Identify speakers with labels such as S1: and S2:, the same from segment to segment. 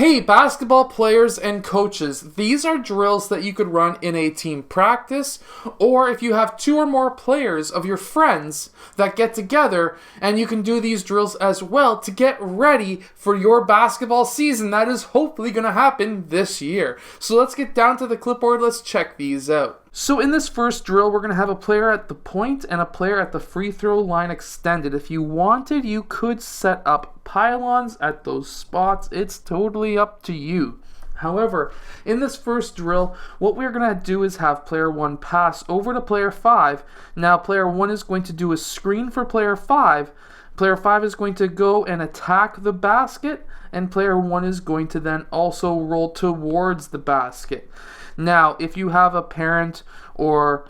S1: Hey, basketball players and coaches, these are drills that you could run in a team practice, or if you have two or more players of your friends that get together, and you can do these drills as well to get ready for your basketball season that is hopefully going to happen this year. So let's get down to the clipboard, let's check these out. So in this first drill, we're going to have a player at the point and a player at the free throw line extended. If you wanted, you could set up pylons at those spots. It's totally up to you. However, in this first drill, what we're going to do is have player 1 pass over to player 5. Now player 1 is going to do a screen for player 5. Player 5 is going to go and attack the basket, and player 1 is going to then also roll towards the basket. Now, if you have a parent or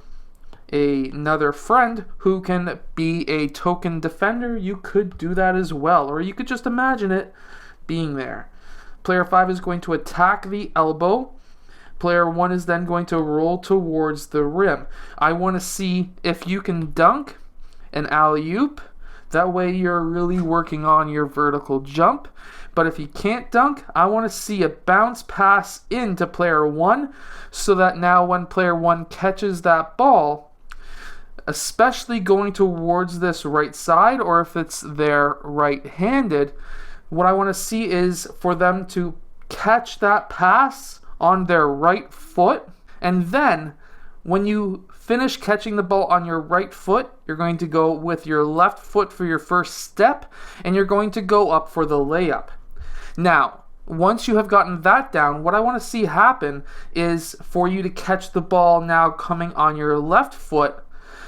S1: another friend who can be a token defender, you could do that as well, or you could just imagine it being there. Player 5 is going to attack the elbow. Player 1 is then going to roll towards the rim. I want to see if you can dunk an alley-oop. That way you're really working on your vertical jump. But if you can't dunk, I want to see a bounce pass into player 1 so that now when player 1 catches that ball, especially going towards this right side, or if it's their right-handed, what I want to see is for them to catch that pass on their right foot, and then when you finish catching the ball on your right foot, you're going to go with your left foot for your first step, and you're going to go up for the layup. Now, once you have gotten that down, what I want to see happen is for you to catch the ball now coming on your left foot,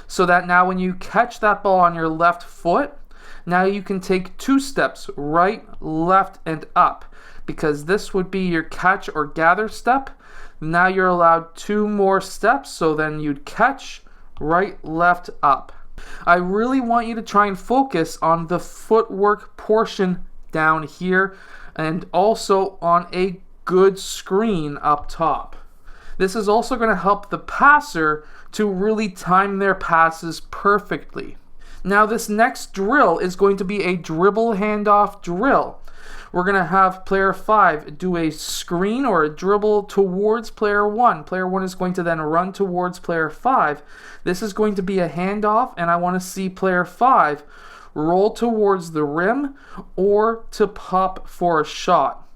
S1: so that now when you catch that ball on your left foot, now you can take 2 steps, right, left, and up, because this would be your catch or gather step. Now you're allowed 2 more steps, so then you'd catch, right, left, up. I really want you to try and focus on the footwork portion down here, and also on a good screen up top. This is also going to help the passer to really time their passes perfectly. Now this next drill is going to be a dribble handoff drill. We're going to have player 5 do a screen or a dribble towards player 1. Player 1 is going to then run towards player 5. This is going to be a handoff, and I want to see player 5 roll towards the rim or to pop for a shot.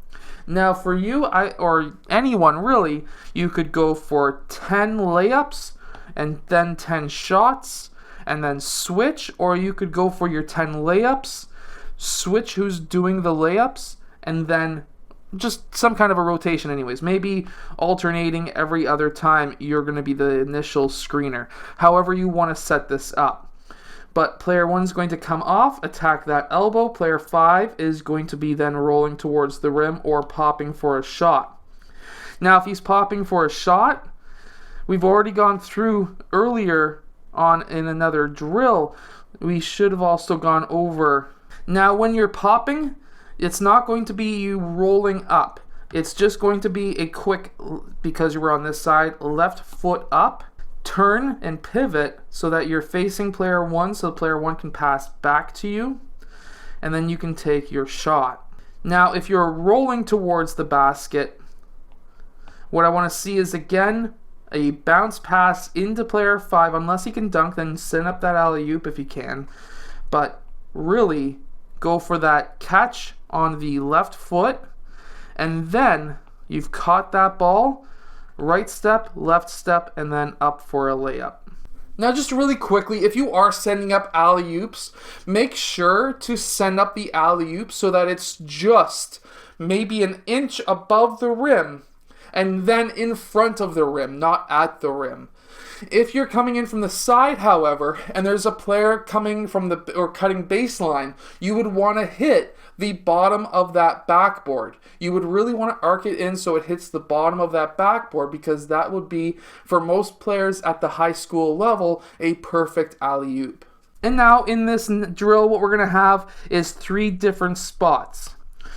S1: Now for you, or anyone really, you could go for 10 layups and then 10 shots and then switch, or you could go for your 10 layups, switch who's doing the layups, and then just some kind of a rotation anyways. Maybe alternating every other time you're going to be the initial screener. However you want to set this up. But player 1 is going to come off, attack that elbow. Player 5 is going to be then rolling towards the rim or popping for a shot. Now if he's popping for a shot, we've already gone through earlier on in another drill. We should have also gone over. Now when you're popping, it's not going to be you rolling up. It's just going to be a quick, because you were on this side, left foot up, turn and pivot so that you're facing player 1 so player 1 can pass back to you, and then you can take your shot. Now if you're rolling towards the basket, what I want to see is again a bounce pass into player 5. Unless he can dunk, then send up that alley-oop if you can, but really go for that catch on the left foot, and then you've caught that ball, right step, left step, and then up for a layup. Now just really quickly, if you are sending up alley-oops, make sure to send up the alley-oop so that it's just maybe an inch above the rim and then in front of the rim, not at the rim. If you're coming in from the side, however, and there's a player coming from the or cutting baseline, you would want to hit the bottom of that backboard. You would really want to arc it in so it hits the bottom of that backboard, because that would be, for most players at the high school level, a perfect alley-oop. And now in this drill, what we're going to have is 3 different spots.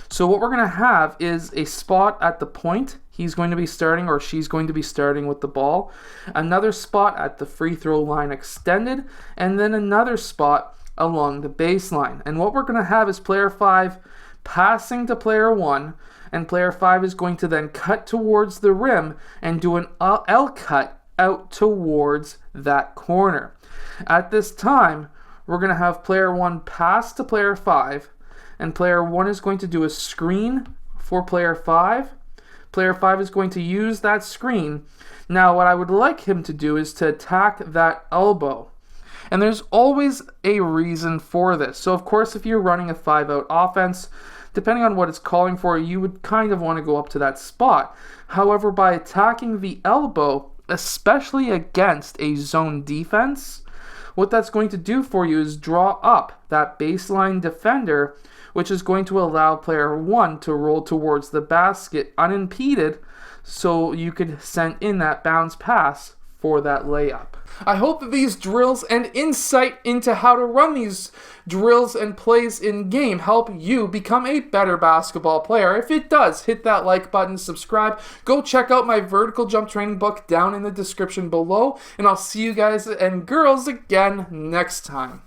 S1: So what we're going to have is a spot at the point. He's going to be starting, or she's going to be starting with the ball. Another spot at the free throw line extended, and then another spot along the baseline. And what we're going to have is player 5 passing to player 1, and player 5 is going to then cut towards the rim and do an L cut out towards that corner. At this time, we're going to have player 1 pass to player 5, and player 1 is going to do a screen for player 5. Player 5 is going to use that screen. Now, what I would like him to do is to attack that elbow. And there's always a reason for this. So, of course, if you're running a 5-out offense, depending on what it's calling for, you would kind of want to go up to that spot. However, by attacking the elbow, especially against a zone defense, what that's going to do for you is draw up that baseline defender, which is going to allow player 1 to roll towards the basket unimpeded, so you could send in that bounce pass for that layup. I hope that these drills and insight into how to run these drills and plays in game help you become a better basketball player. If it does, hit that like button, subscribe, go check out my vertical jump training book down in the description below, and I'll see you guys and girls again next time.